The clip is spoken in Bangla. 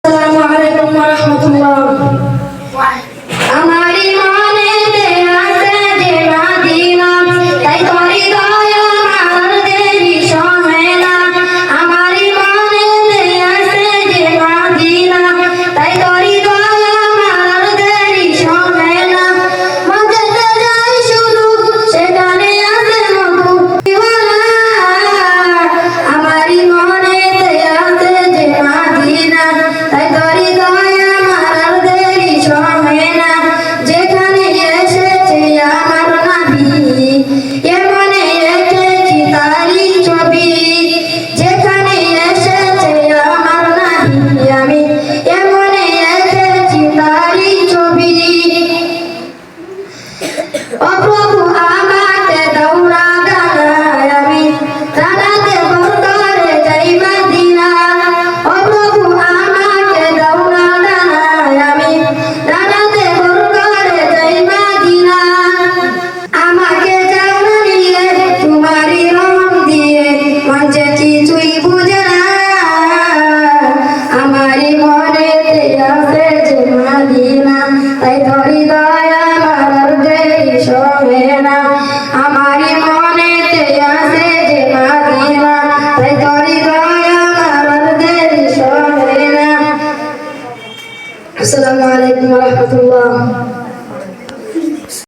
আসসালামু আলাইকুম ওয়া রাহমাতুল্লাহ। আমার ইমানেতে আছে যে মদিনা, তাই তোর হৃদয় আমার দেরি সহে না। আমার ইমানেতে আছে যে মদিনা, তাই তোর হৃদয় আমার দেরি সহে না। মজেতে যাই শুধু সেখানে আছে মধু দিওয়ানা। আমার ইমানেতে আছে যে মদিনা, তাই তোর হৃদয় আমার দেরি সহে না। যেখানে এসেছে আমার নবী, এমনে এঁকেছি তারই ছবি। যেখানে এসেছে আমার নবী, আমি